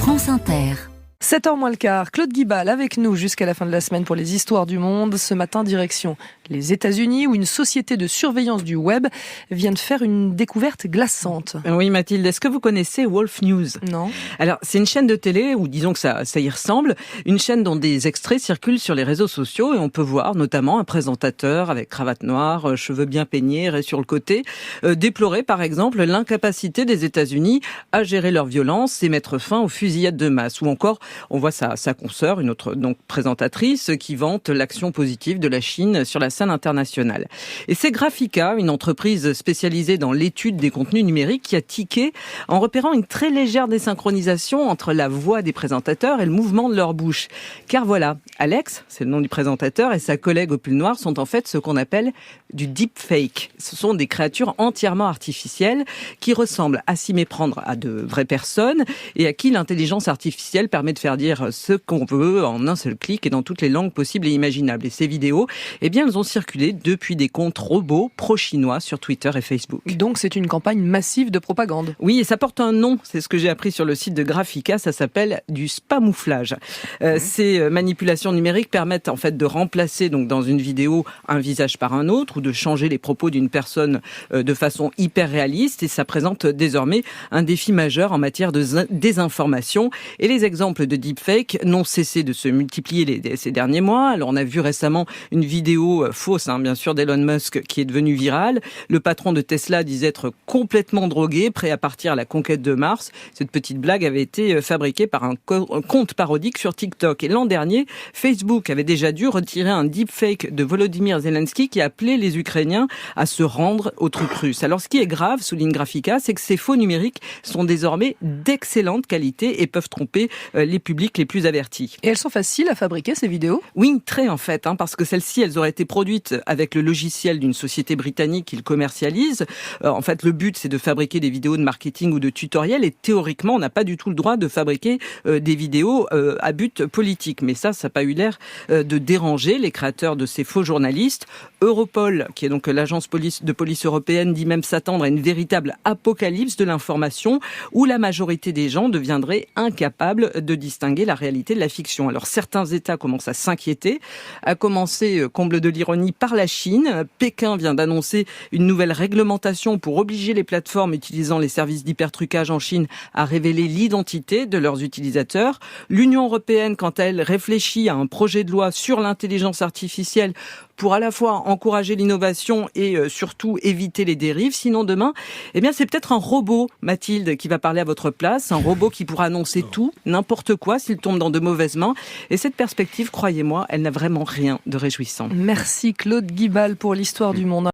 France Inter. 7h moins le quart, Claude Guibal avec nous jusqu'à la fin de la semaine pour les histoires du monde. Ce matin, direction les États-Unis où une société de surveillance du web vient de faire une découverte glaçante. Oui Mathilde, est-ce que vous connaissez Wolf News ? Non. Alors c'est une chaîne de télé, ou disons que ça y ressemble, une chaîne dont des extraits circulent sur les réseaux sociaux et on peut voir notamment un présentateur avec cravate noire, cheveux bien peignés, raie sur le côté, déplorer par exemple l'incapacité des États-Unis à gérer leur violence et mettre fin aux fusillades de masse, ou encore on voit sa consoeur, une autre donc présentatrice, qui vante l'action positive de la Chine sur la scène internationale. Et c'est Graphica, une entreprise spécialisée dans l'étude des contenus numériques, qui a tiqué en repérant une très légère désynchronisation entre la voix des présentateurs et le mouvement de leur bouche. Car voilà, Alex, c'est le nom du présentateur, et sa collègue au pull noir sont en fait ce qu'on appelle du deepfake. Ce sont des créatures entièrement artificielles qui ressemblent, à s'y méprendre, à de vraies personnes et à qui l'intelligence artificielle permet de faire dire ce qu'on veut en un seul clic et dans toutes les langues possibles et imaginables. Et ces vidéos, eh bien, elles ont circulé depuis des comptes robots pro-chinois sur Twitter et Facebook. Donc c'est une campagne massive de propagande. Oui, et ça porte un nom, c'est ce que j'ai appris sur le site de Graphica, ça s'appelle du spamouflage. Ces manipulations numériques permettent en fait de remplacer donc dans une vidéo un visage par un autre ou de changer les propos d'une personne de façon hyper réaliste, et ça présente désormais un défi majeur en matière de désinformation. Et les exemples de deepfake n'ont cessé de se multiplier ces derniers mois. Alors on a vu récemment une vidéo fausse, bien sûr, d'Elon Musk qui est devenue virale. Le patron de Tesla disait être complètement drogué, prêt à partir à la conquête de Mars. Cette petite blague avait été fabriquée par un compte parodique sur TikTok. Et l'an dernier, Facebook avait déjà dû retirer un deepfake de Volodymyr Zelensky qui appelait les Ukrainiens à se rendre aux troupes russes. Alors ce qui est grave, souligne Graphica, c'est que ces faux numériques sont désormais d'excellente qualité et peuvent tromper les publics les plus avertis. Et elles sont faciles à fabriquer, ces vidéos ? Oui, très en fait, parce que celles-ci, elles auraient été produites avec le logiciel d'une société britannique qui le commercialise. En fait, le but, c'est de fabriquer des vidéos de marketing ou de tutoriels, et théoriquement, on n'a pas du tout le droit de fabriquer des vidéos à but politique. Mais ça n'a pas eu l'air de déranger les créateurs de ces faux journalistes. Europol, qui est donc l'agence de police européenne, dit même s'attendre à une véritable apocalypse de l'information où la majorité des gens deviendraient incapables de distinguer la réalité de la fiction. Alors certains États commencent à s'inquiéter, à commencer, comble de l'ironie, par la Chine. Pékin vient d'annoncer une nouvelle réglementation pour obliger les plateformes utilisant les services d'hypertrucage en Chine à révéler l'identité de leurs utilisateurs. L'Union européenne, quant à elle, réfléchit à un projet de loi sur l'intelligence artificielle pour à la fois encourager l'innovation et surtout éviter les dérives. Sinon demain, eh bien c'est peut-être un robot, Mathilde, qui va parler à votre place, un robot qui pourra annoncer tout, n'importe quoi s'il tombe dans de mauvaises mains. Et cette perspective, croyez-moi, elle n'a vraiment rien de réjouissant. Merci Claude Guibal pour l'histoire du monde.